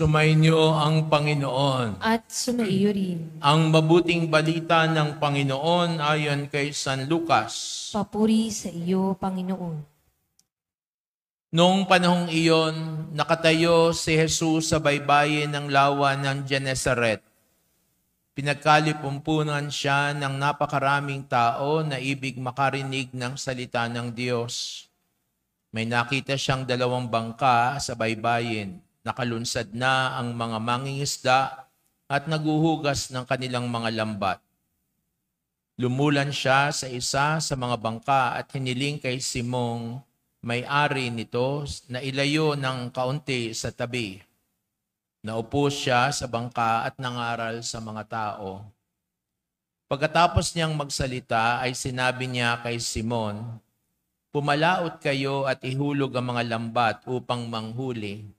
Sumainyo ang Panginoon. At sumaiyo rin. Ang mabuting balita ng Panginoon ayon kay San Lucas. Papuri sa iyo, Panginoon. Noong panahong iyon, nakatayo si Jesus sa baybayin ng lawa ng Genesaret. Pinagkalipumpunan siya ng napakaraming tao na ibig makarinig ng salita ng Diyos. May nakita siyang 2 bangka sa baybayin. Nakalunsad na ang mga mangingisda at naguhugas ng kanilang mga lambat. Lumulan siya sa isa sa mga bangka at hiniling kay Simong, may-ari nito, na ilayo ng kaunti sa tabi. Naupo siya sa bangka at nangaral sa mga tao. Pagkatapos niyang magsalita ay sinabi niya kay Simon, "Pumalaot kayo at ihulog ang mga lambat upang manghuli."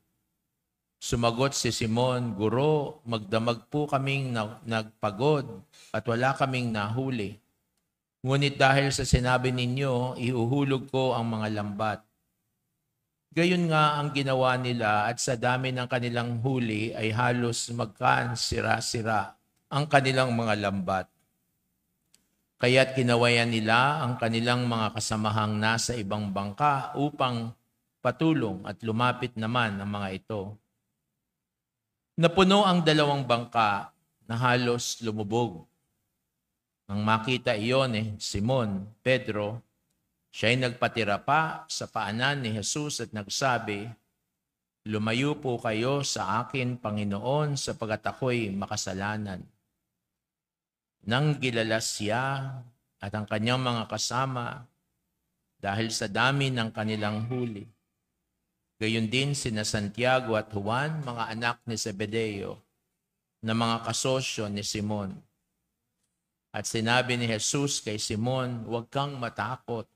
Sumagot si Simon, "Guro, magdamag po kaming nagpagod at wala kaming nahuli. Ngunit dahil sa sinabi ninyo, ihuhulog ko ang mga lambat." Gayon nga ang ginawa nila at sa dami ng kanilang huli ay halos magkansira-sira ang kanilang mga lambat. Kaya't kinawayan nila ang kanilang mga kasamahang nasa ibang bangka upang patulong at lumapit naman ang mga ito. Napuno ang 2 bangka na halos lumubog. Nang makita iyon Simon, Pedro, siya'y nagpatira pa sa paanan ni Jesus at nagsabi, "Lumayo po kayo sa akin, Panginoon, sapagkat ako'y makasalanan." Nang gilalas siya at ang kanyang mga kasama dahil sa dami ng kanilang huli, gayon din sina Santiago at Juan, mga anak ni Zebedeo, na mga kasosyo ni Simon. At sinabi ni Jesus kay Simon, "Huwag kang matakot.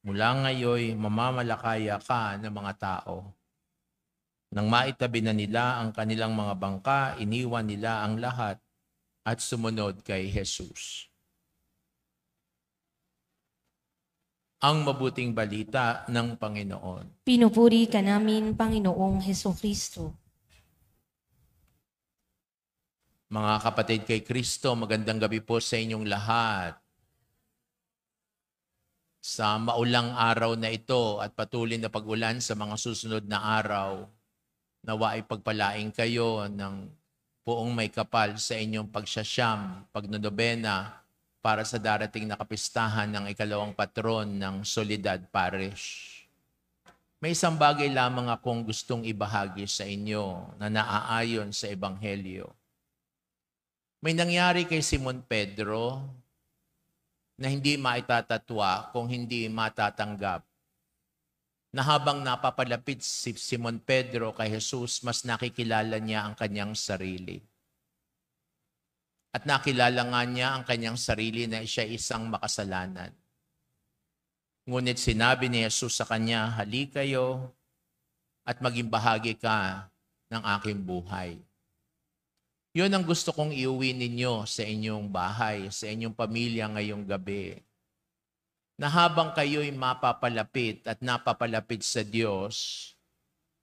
Mula ngayon, mamamalakaya ka ng mga tao." Nang maitabi na nila ang kanilang mga bangka, iniwan nila ang lahat at sumunod kay Jesus. Ang mabuting balita ng Panginoon. Pinupuri ka namin, Panginoong Hesukristo. Mga kapatid kay Kristo, magandang gabi po sa inyong lahat. Sa maulang araw na ito at patuloy na pag-ulan sa mga susunod na araw, nawa ay pagpalaing kayo ng buong may kapal sa inyong pagsasyam, pagnonobena, para sa darating na kapistahan ng 2nd patron ng Soledad Parish. May isang bagay lamang akong gustong ibahagi sa inyo na naaayon sa Ebanghelyo. May nangyari kay Simon Pedro na hindi maitatatwa kung hindi matatanggap. Na habang napapalapit si Simon Pedro kay Jesus, mas nakikilala niya ang kanyang sarili. At nakilala nga niya ang kanyang sarili na siya isang makasalanan. Ngunit sinabi ni Jesus sa kanya, "Halika kayo at maging bahagi ka ng aking buhay." Yun ang gusto kong iuwi ninyo sa inyong bahay, sa inyong pamilya ngayong gabi. Na habang kayo'y mapapalapit at napapalapit sa Diyos,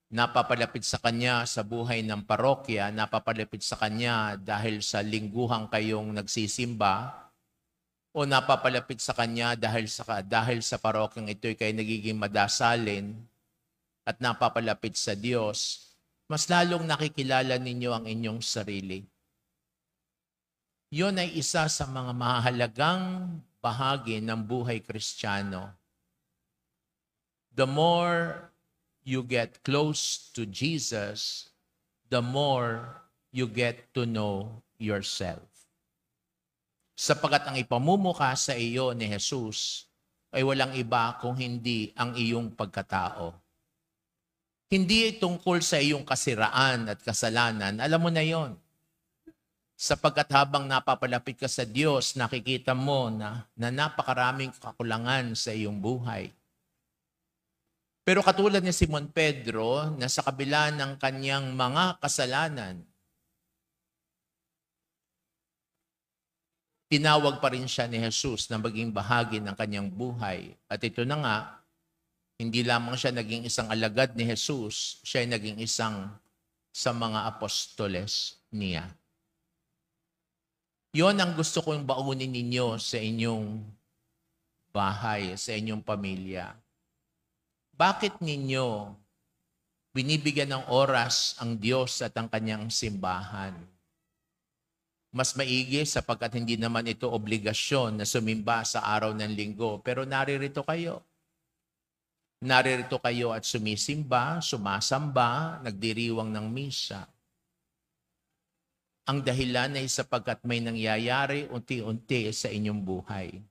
napapalapit sa Kanya sa buhay ng parokya, napapalapit sa Kanya dahil sa lingguhang kayong nagsisimba, o napapalapit sa Kanya dahil sa parokyang ito'y kayo nagiging madasalin at napapalapit sa Diyos, mas lalong nakikilala ninyo ang inyong sarili. Yun ay isa sa mga mahalagang bahagi ng buhay Kristiyano. The more you get close to Jesus, the more you get to know yourself. Sapagkat ang ipamumukha sa iyo ni Jesus ay walang iba kung hindi ang iyong pagkatao. Hindi tungkol sa iyong kasiraan at kasalanan, alam mo na yon. Sapagkat habang napapalapit ka sa Diyos, nakikita mo na napakaraming kakulangan sa iyong buhay. Pero katulad ni Simon Pedro, na sa kabila ng kanyang mga kasalanan, tinawag pa rin siya ni Jesus na maging bahagi ng kanyang buhay. At ito na nga, hindi lamang siya naging isang alagad ni Jesus, siya ay naging isang sa mga apostoles niya. Yon ang gusto kong baunin ninyo sa inyong bahay, sa inyong pamilya. Bakit ninyo binibigyan ng oras ang Diyos at ang kanyang simbahan? Mas maigi sapagkat hindi naman ito obligasyon na sumimba sa araw ng linggo. Pero naririto kayo. Naririto kayo at sumisimba, sumasamba, nagdiriwang ng misa. Ang dahilan ay sapagkat may nangyayari unti-unti sa inyong buhay.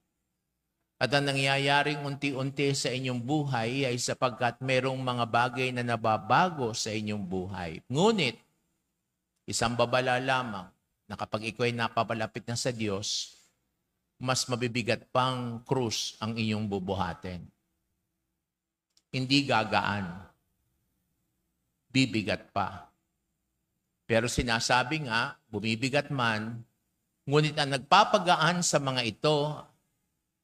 At ang nangyayaring unti-unti sa inyong buhay ay sapagkat merong mga bagay na nababago sa inyong buhay. Ngunit, isang babala lamang na kapag ikaw ay napapalapit na sa Diyos, mas mabibigat pang krus ang inyong bubuhatin. Hindi gagaan. Bibigat pa. Pero sinasabi nga, bumibigat man, ngunit ang nagpapagaan sa mga ito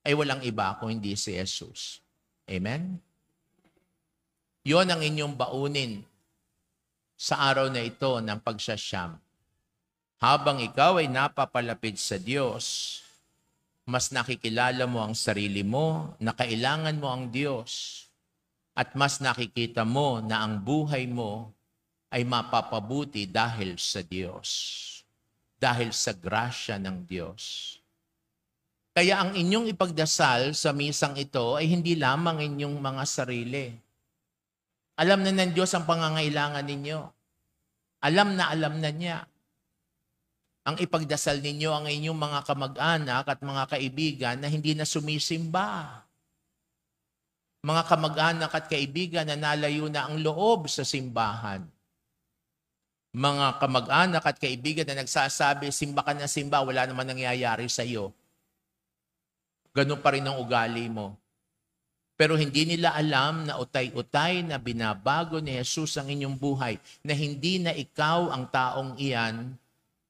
ay walang iba kung hindi si Jesus. Amen? Yon ang inyong baunin sa araw na ito ng pagsasyam. Habang ikaw ay napapalapit sa Diyos, mas nakikilala mo ang sarili mo, na kailangan mo ang Diyos, at mas nakikita mo na ang buhay mo ay mapapabuti dahil sa Diyos, dahil sa grasya ng Diyos. Kaya ang inyong ipagdasal sa misang ito ay hindi lamang inyong mga sarili. Alam na ng Diyos ang pangangailangan ninyo. Alam na niya. Ang ipagdasal ninyo ang inyong mga kamag-anak at mga kaibigan na hindi na sumisimba. Mga kamag-anak at kaibigan na nalayo na ang loob sa simbahan. Mga kamag-anak at kaibigan na nagsasabi, simba ka na simba, wala naman nangyayari sa iyo. Ganun pa rin ang ugali mo. Pero hindi nila alam na utay-utay na binabago ni Jesus ang inyong buhay, na hindi na ikaw ang taong iyan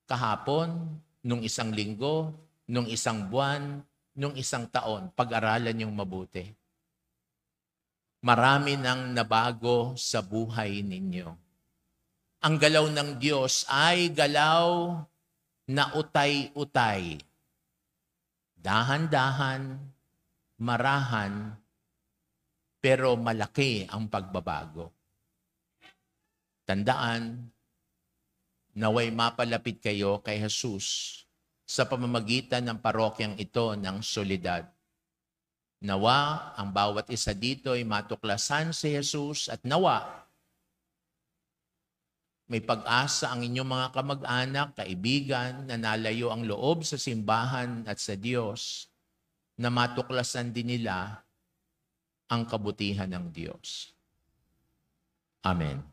kahapon, nung isang linggo, nung isang buwan, nung isang taon. Pag-aralan yung mabuti. Marami nang nabago sa buhay ninyo. Ang galaw ng Diyos ay galaw na utay-utay. Dahan-dahan, marahan, pero malaki ang pagbabago. Tandaan, naway mapalapit kayo kay Jesus sa pamamagitan ng parokyang ito ng Soledad. Nawa ang bawat isa dito ay matuklasan si Jesus at nawa may pag-asa ang inyong mga kamag-anak, kaibigan na nalayo ang loob sa simbahan at sa Diyos na matuklasan din nila ang kabutihan ng Diyos. Amen.